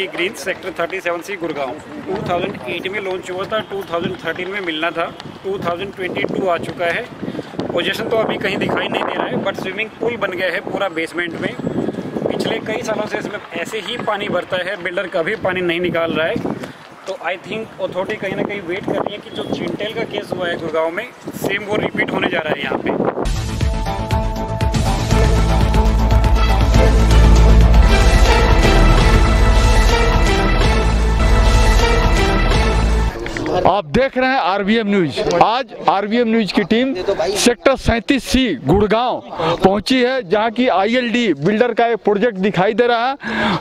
Green sector 37C Gurgaon 2008 में launch हुआ था, 2013 में मिलना था, 2022 आ चुका है। पोजीशन तो अभी कहीं दिखाई नहीं दे रहा है, बट स्विमिंग पूल बन गया है पूरा बेसमेंट में। पिछले कई सालों से इसमें ऐसे ही पानी भरता है, बिल्डर कभी पानी नहीं निकाल रहा है। तो आई थिंक अथॉरिटी कहीं ना कहीं वेट कर रही है कि जो चिंटेल का केस हुआ है गुड़गांव में, सेम वो रिपीट होने जा रहा है यहाँ पे। आप देख रहे हैं आरवीएम न्यूज। आज आरवीएम न्यूज की टीम सेक्टर 37C गुड़गांव पहुंची है, जहां की आईएलडी बिल्डर का एक प्रोजेक्ट दिखाई दे रहा है,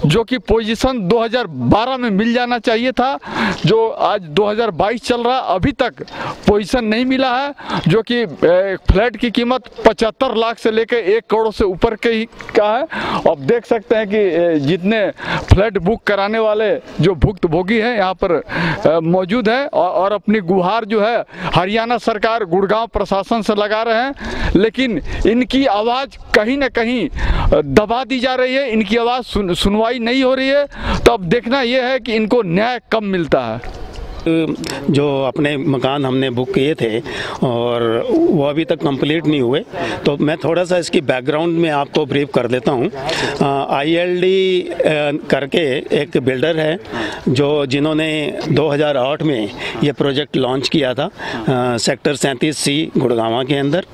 जो कि पोजीशन 2012 में मिल जाना चाहिए था, जो आज 2022 चल रहा है, अभी तक पोजीशन नहीं मिला है। जो कि फ्लैट की कीमत 75 लाख से लेकर 1 करोड़ से ऊपर के ही का है। आप देख सकते हैं कि जितने फ्लैट बुक कराने वाले जो भुक्तभोगी हैं यहाँ पर मौजूद है, और अपनी गुहार जो है हरियाणा सरकार गुड़गांव प्रशासन से लगा रहे हैं, लेकिन इनकी आवाज़ कहीं ना कहीं दबा दी जा रही है, इनकी आवाज़ सुनवाई नहीं हो रही है। तो अब देखना यह है कि इनको न्याय कब मिलता है। जो अपने मकान हमने बुक किए थे और वो अभी तक कंप्लीट नहीं हुए, तो मैं थोड़ा सा इसकी बैकग्राउंड में आपको ब्रीफ कर देता हूँ। आईएलडी करके एक बिल्डर है जिन्होंने 2008 में ये प्रोजेक्ट लॉन्च किया था सेक्टर 37C गुड़गांव के अंदर।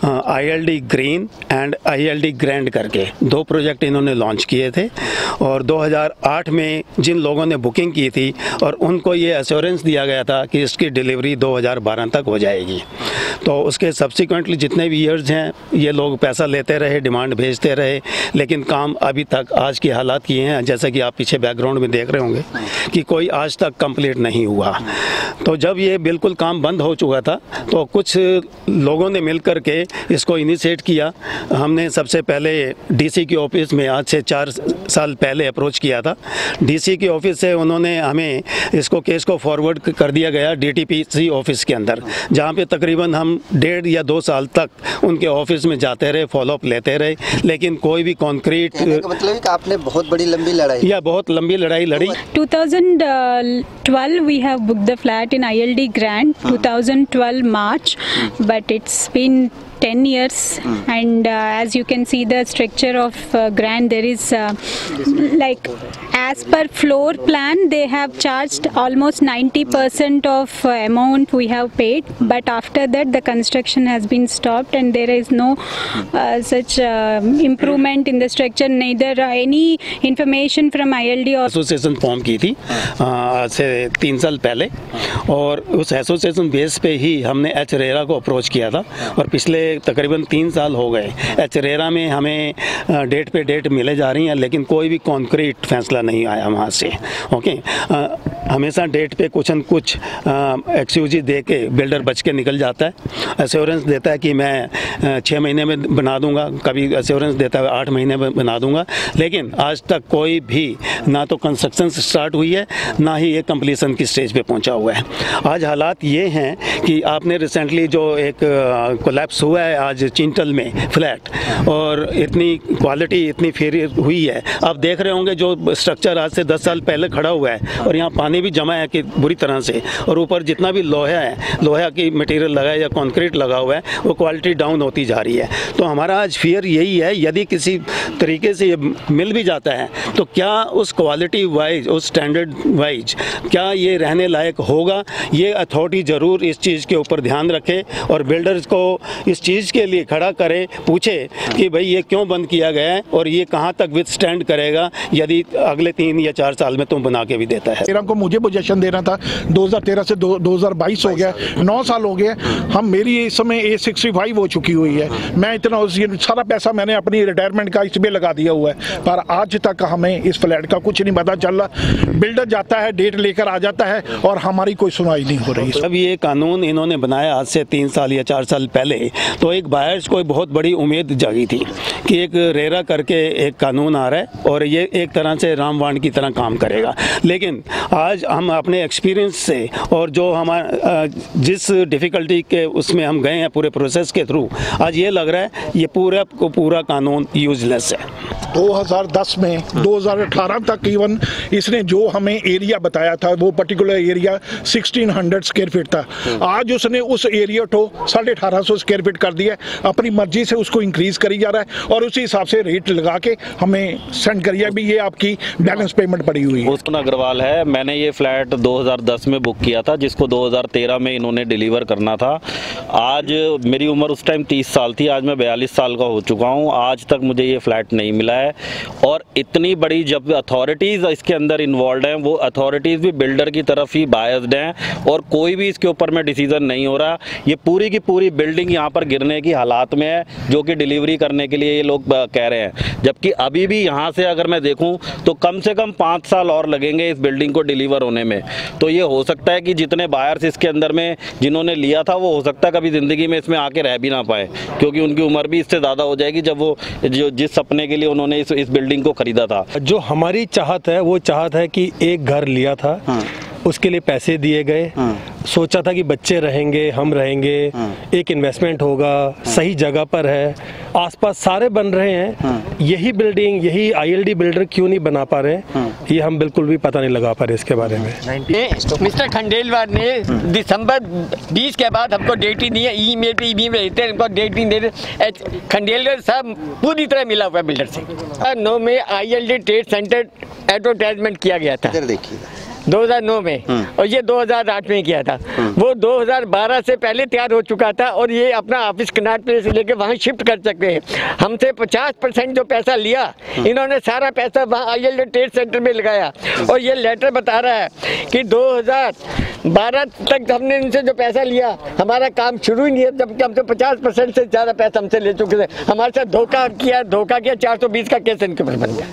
ILD green and ILD grand करके 2 प्रोजेक्ट इन्होंने लॉन्च किए थे, और 2008 में जिन लोगों ने बुकिंग की थी और उनको ये एश्योरेंस दिया गया था कि इसकी डिलीवरी 2012 तक हो जाएगी। तो उसके सब्सिक्वेंटली जितने भी ईयर्स हैं, ये लोग पैसा लेते रहे, डिमांड भेजते रहे, लेकिन काम अभी तक आज की हालात किए हैं, जैसा कि आप पीछे बैकग्राउंड में देख रहे होंगे कि कोई आज तक कंप्लीट नहीं हुआ। तो जब ये बिल्कुल काम बंद हो चुका था, तो कुछ लोगों ने मिल कर के इसको इनिशिएट किया। हमने सबसे पहले डीसी के ऑफिस में आज से 4 साल पहले अप्रोच किया था। डीसी के ऑफिस से उन्होंने हमें इसको केस को फॉरवर्ड कर दिया गया डीटीपीसी ऑफिस के अंदर, जहाँ पे तकरीबन हम 1.5 या 2 साल तक उनके ऑफिस में जाते रहे, फॉलोअप लेते रहे, लेकिन कोई भी कॉन्क्रीट मतलब है कि आपने बहुत लंबी लड़ाई लड़ी। 2012 we have booked the flat in ILD Grand 2012 March, but it's been 10 years, and as you can see the structure of Grand, there is like as per floor plan they have charged almost 90% of amount we have paid, but after that the construction has been stopped and there is no such improvement in the structure, neither any information from ILD or association form की थी आज से 3 साल पहले, और उस association base पे ही हमने एच रेरा को अप्रोच किया था, और पिछले तकरीबन 3 साल हो गए एच रेरा में हमें डेट पे डेट मिले जा रही हैं, लेकिन कोई भी कॉन्क्रीट फैसला नहीं आया वहाँ से। ओके, हमेशा डेट पे कुछ न कुछ एक्सक्यूज दे के बिल्डर बच के निकल जाता है, एश्योरेंस देता है कि मैं 6 महीने में बना दूंगा, कभी एश्योरेंस देता है 8 महीने में बना दूंगा, लेकिन आज तक कोई भी ना तो कंस्ट्रक्शन स्टार्ट हुई है, ना ही ये कंप्लीशन की स्टेज पे पहुंचा हुआ है। आज हालात ये हैं कि आपने रिसेंटली जो एक कोलैप्स हुआ है आज चिंटल में फ्लैट, और इतनी क्वालिटी इतनी फेरी हुई है, आप देख रहे होंगे जो स्ट्रक्चर आज से 10 साल पहले खड़ा हुआ है, और यहाँ पानी भी जमा है कि बुरी तरह से, और ऊपर जितना भी लोहा की मटेरियल लगा है या कंक्रीट लगा हुआ है, वो क्वालिटी डाउन होती जा रही है। तो हमारा आज फियर यही है, यदि किसी तरीके से ये मिल भी जाता है, तो क्या उस क्वालिटी वाइज, उस स्टैंडर्ड वाइज क्या ये रहने लायक होगा? ये अथॉरिटी ज़रूर इस चीज़ के ऊपर ध्यान रखे और बिल्डर्स को इस चीज़ के लिए खड़ा करे, पूछे कि भाई ये क्यों बंद किया गया है और ये कहाँ तक विथस्टैंड करेगा यदि अगले 3 या 4 साल में तुम बना के भी देता है। को मुझे पोजीशन देना था, 2013 से 2022 हो गया, 9 साल हो गए। मेरी इस समय A65 हो चुकी हुई है। मैं इतना सारा पैसा मैंने अपनी रिटायरमेंट का इसमें लगा दिया हुआ है, पर आज तक हमें इस फ्लैट का कुछ नहीं पता चल रहा। बिल्डर जाता है, डेट लेकर आ जाता है और हमारी कोई सुनवाई नहीं हो रही। अब ये कानून इन्होंने बनाया आज से 3 साल या 4 साल पहले, तो एक बायर्स को बहुत बड़ी उम्मीद जागी थी कि एक रेरा करके एक कानून आ रहा है और ये एक तरह से रामबाण की तरह काम करेगा। लेकिन आज हम अपने एक्सपीरियंस से और जो हमारा जिस डिफ़िकल्टी के उसमें हम गए हैं पूरे प्रोसेस के थ्रू, आज ये लग रहा है ये पूरा को पूरा कानून यूजलेस है। 2010 में 2018 तक इवन इसने जो हमें एरिया बताया था वो पर्टिकुलर एरिया 1600 स्क्वायर फीट था। आज उसने उस एरिया को 1850 स्क्वायर फीट कर दिया, अपनी मर्जी से उसको इंक्रीज करी जा रहा है और उसी हिसाब से रेट लगा के हमें सेंड करिए भी ये आपकी बैलेंस पेमेंट पड़ी हुई है। उसका अग्रवाल है, मैंने ये फ्लैट 2010 में बुक किया था जिसको 2013 में इन्होंने डिलीवर करना था। आज मेरी उम्र उस टाइम 30 साल थी, आज मैं 42 साल का हो चुका हूँ, आज तक मुझे ये फ्लैट नहीं मिला है। और इतनी बड़ी जब अथॉरिटीज़ इसके अंदर इन्वॉल्व हैं, वो अथॉरिटीज़ भी बिल्डर की तरफ ही बायस्ड हैं और कोई भी इसके ऊपर में डिसीजन नहीं हो रहा। ये पूरी की पूरी बिल्डिंग यहाँ पर गिरने की हालात में है जो कि डिलीवरी करने के लिए ये लोग कह रहे हैं, जबकि अभी भी यहाँ से अगर मैं देखूँ तो कम से कम 5 साल और लगेंगे इस बिल्डिंग को डिलीवर होने में। तो ये हो सकता है कि जितने बायर्स इसके अंदर में जिन्होंने लिया था वो हो सकता है कभी ज़िंदगी में इसमें आके रह भी ना पाए, क्योंकि उनकी उम्र भी इससे ज़्यादा हो जाएगी जब वो जिस सपने के लिए उन्होंने इस बिल्डिंग को खरीदा था। जो हमारी चाहत है वो चाहत है कि एक घर लिया था, उसके लिए पैसे दिए गए, सोचा था कि बच्चे रहेंगे, हम रहेंगे, एक इन्वेस्टमेंट होगा, सही जगह पर है, आसपास सारे बन रहे हैं, यही बिल्डिंग यही आईएलडी बिल्डर क्यों नहीं बना पा रहे हैं, ये हम बिल्कुल भी पता नहीं लगा पा रहे इसके बारे में। मिस्टर खंडेलवाल ने दिसंबर 20 के बाद हमको डेट ही नहीं है, ईमेल पे भेजते हैं, हमको डेट नहीं दे रहे। खंडेलवाल साहब पूरी तरह मिला हुआ बिल्डर से। 9 में आईएलडी ट्रेड सेंटर एडवर्टाइजमेंट किया गया था 2009 में और ये 2008 में किया था। वो 2012 से पहले तैयार हो चुका था और ये अपना ऑफिस कनाट प्लेस से लेके वहाँ शिफ्ट कर सकते हैं। हमसे 50% जो पैसा लिया इन्होंने सारा पैसा वहाँ आईएलडी ट्रेड सेंटर में लगाया और ये लेटर बता रहा है कि 2012 तक हमने इनसे जो पैसा लिया हमारा काम शुरू ही नहीं है, जबकि हमसे 50% से ज़्यादा पैसा हमसे ले चुके थे। हमारे साथ धोखा किया 420 का केस इनके ऊपर बन गया।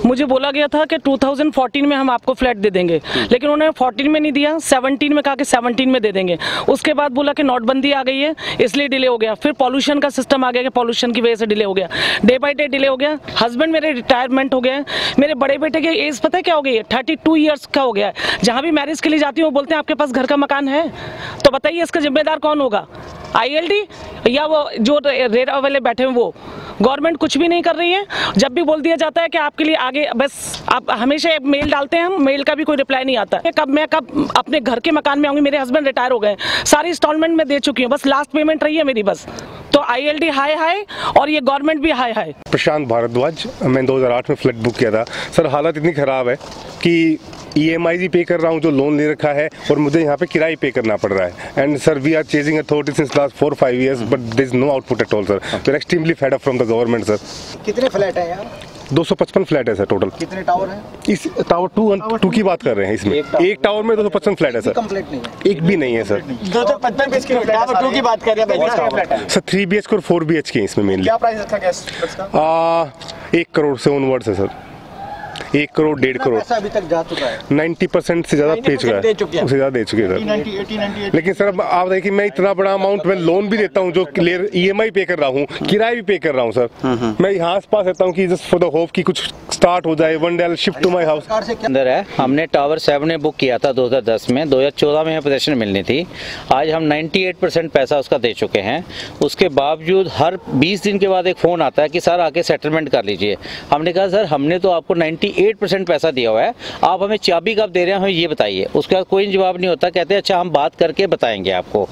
मुझे बोला गया था कि 2014 में हम आपको फ्लैट दे देंगे, लेकिन उन्होंने 14 में नहीं दिया, 17 में कहा कि 17 में दे देंगे। उसके बाद बोला कि नोटबंदी आ गई है इसलिए डिले हो गया। फिर पॉल्यूशन का सिस्टम आ गया कि पॉल्यूशन की वजह से डिले हो गया, डे बाई डे डिले हो गया। हस्बैंड मेरे रिटायरमेंट हो गए, मेरे बड़े बेटे की एज पता है क्या हो गई है, 32 ईयर्स का हो गया है। जहाँ भी मैरिज के लिए जाती हूँ वो बोलते हैं आपके पास घर का मकान है, तो बताइए इसका जिम्मेदार कौन होगा, आईएलडी या वो जो रेरा वाले बैठे हैं वो? गवर्नमेंट कुछ भी नहीं कर रही है। जब भी बोल दिया जाता है कि आपके लिए आगे, बस आप हमेशा मेल डालते हैं, हम मेल का भी कोई रिप्लाई नहीं आता है। मैं कब अपने घर के मकान में आऊंगी? मेरे हस्बैंड रिटायर हो गए, सारी इंस्टॉलमेंट में दे चुकी हूँ, बस लास्ट पेमेंट रही है मेरी बस। तो आईएलडी हाई हाई और ये गवर्नमेंट भी हाई हाई। प्रशांत भारद्वाज, मैं 2008 में फ्लैट बुक किया था सर। हालत इतनी ख़राब है कि EMI ही पे कर रहा हूँ जो लोन ले रखा है और मुझे यहाँ पे किराया पे करना पड़ रहा है। And sir we are chasing authority since last 4-5 years but there is no output at all sir. We are extremely fed up from the government sir. कितने फ्लैट है यहाँ? 255 फ्लैट है सर टोटल। कितने टावर हैं? इस tower 2 की बात कर रहे हैं इसमें। एक टावर में 255 फ्लैट है सर। कंप्लीट नहीं है? एक भी नहीं है सर। 255 बीएचके टावर 2 की बात कर रहे हैं सर। 3 BHK और 4 BHK इसमें मेनली। क्या प्राइस रखा गया? 1 करोड़ से ऑनवर्ड्स है सर। 1 करोड़ 1.5 करोड़ अभी तक जा चुका है। 90% से ज़्यादा दे चुका है, उससे ज़्यादा दे चुके हैं सर। लेकिन सर अब आप देखिए मैं इतना बड़ा अमाउंट में लोन भी देता हूँ जो क्लियर EMI पे कर रहा हूँ, किराया भी पे कर रहा हूँ सर। मैं यहाँ आस पास रहता हूँ कि जस्ट फॉर द होप कि कुछ स्टार्ट हो जाए, one day I shift to my house. अंदर है, हमने टावर 7 ने बुक किया था 2010 में, 2014 में पोजीशन मिलनी थी। आज हम 98% पैसा उसका दे चुके हैं। उसके बावजूद हर 20 दिन के बाद एक फ़ोन आता है कि सर आके सेटलमेंट कर लीजिए। हमने कहा सर हमने तो आपको 98% पैसा दिया हुआ है, आप हमें चाबी कब दे रहे हैं हमें ये बताइए। उसके बाद कोई जवाब नहीं होता, कहते हैं अच्छा हम बात करके बताएंगे आपको।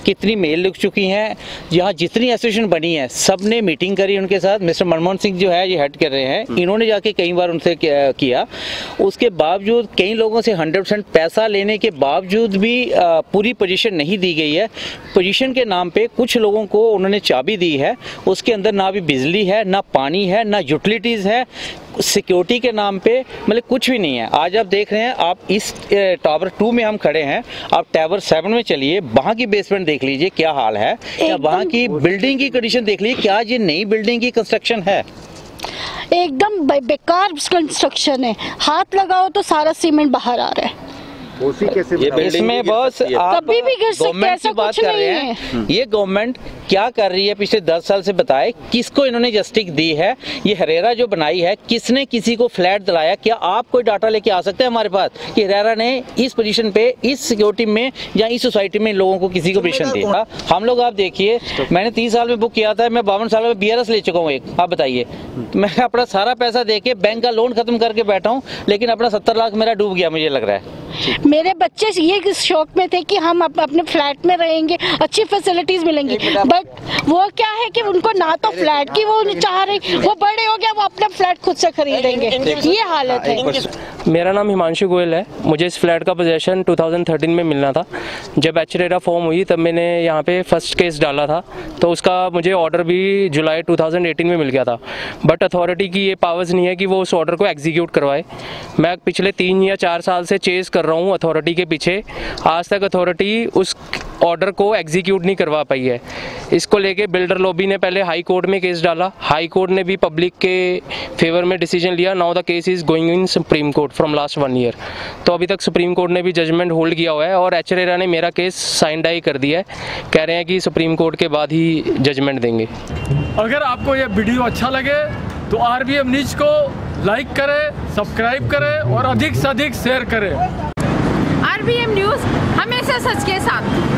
कितनी मेल लिख चुकी हैं, यहाँ जितनी एसोसिएशन बनी है सब ने मीटिंग करी उनके साथ। मिस्टर मनमोहन सिंह जो है ये हेड कर रहे हैं, इन्होंने जाके कई बार उनसे किया। उसके बावजूद कई लोगों से 100% पैसा लेने के बावजूद भी पूरी पोजीशन नहीं दी गई है। पोजीशन के नाम पे कुछ लोगों को उन्होंने चाबी दी है, उसके अंदर ना भी बिजली है, ना पानी है, ना यूटिलिटीज़ है। सिक्योरिटी के नाम पे मतलब कुछ भी नहीं है। आज आप देख रहे हैं, आप इस टावर 2 में हम खड़े हैं, आप टावर 7 में चलिए, वहाँ की बेसमेंट देख लीजिए क्या हाल है, या वहाँ की बिल्डिंग की कंडीशन देख लीजिए, क्या ये नई बिल्डिंग की कंस्ट्रक्शन है? एकदम बेकार कंस्ट्रक्शन है, हाथ लगाओ तो सारा सीमेंट बाहर आ रहा है। इसमें बॉस आप गवर्नमेंट की बात कर रहे हैं, ये गवर्नमेंट क्या कर रही है पिछले 10 साल से बताए, किसको इन्होंने जस्टिस दी है, ये हरेरा जो बनाई है किसने किसी को फ्लैट दिलाया, क्या आप कोई डाटा लेके आ सकते हैं हमारे पास कि हरेरा ने इस पोजीशन पे इस सिक्योरिटी में या इस सोसाइटी में लोगों को किसी को पोजीशन दी? हम लोग आप देखिए, मैंने 30 साल में बुक किया था, मैं 52 साल में BRS ले चुका हूँ एक, आप बताइए, मैं अपना सारा पैसा दे के बैंक का लोन खत्म करके बैठा हूँ, लेकिन अपना 70 लाख मेरा डूब गया मुझे लग रहा है। मेरे बच्चे ये शौक में थे कि हम अपने फ्लैट में रहेंगे, अच्छी फैसिलिटीज मिलेंगी, बट वो क्या है कि उनको ना तो फ्लैट की वो चाह रही, वो बड़े हो गया वो अपना फ्लैट खुद से खरीदेंगे, ये हालत है। मेरा नाम हिमांशु गोयल है। मुझे इस फ्लैट का पोजेशन 2013 में मिलना था। जब एचरेरा फॉर्म हुई तब मैंने यहाँ पे फर्स्ट केस डाला था, तो उसका मुझे ऑर्डर भी जुलाई 2018 में मिल गया था, बट अथॉरिटी की ये पावर्स नहीं है कि वो उस ऑर्डर को एग्जीक्यूट करवाए। मैं पिछले 3 या 4 साल से चेस कर रहा हूँ अथॉरिटी के पीछे, आज तक अथॉरिटी उस ऑर्डर को एग्जीक्यूट नहीं करवा पाई है। इसको लेके बिल्डर लॉबी ने पहले हाई कोर्ट में केस डाला, हाई कोर्ट ने भी पब्लिक के फेवर में डिसीजन लिया। Now the case is going in supreme court from last 1 year. तो अभी तक सुप्रीम कोर्ट ने भी जजमेंट होल्ड किया हुआ है और एचरेरा ने मेरा केस साइन डाई कर दिया है, कह रहे हैं कि सुप्रीम कोर्ट के बाद ही जजमेंट देंगे। अगर आपको ये वीडियो अच्छा लगे तो RVM न्यूज को लाइक करें, सब्सक्राइब करें और अधिक से अधिक शेयर करें। RVM न्यूज हमेशा सच के साथ।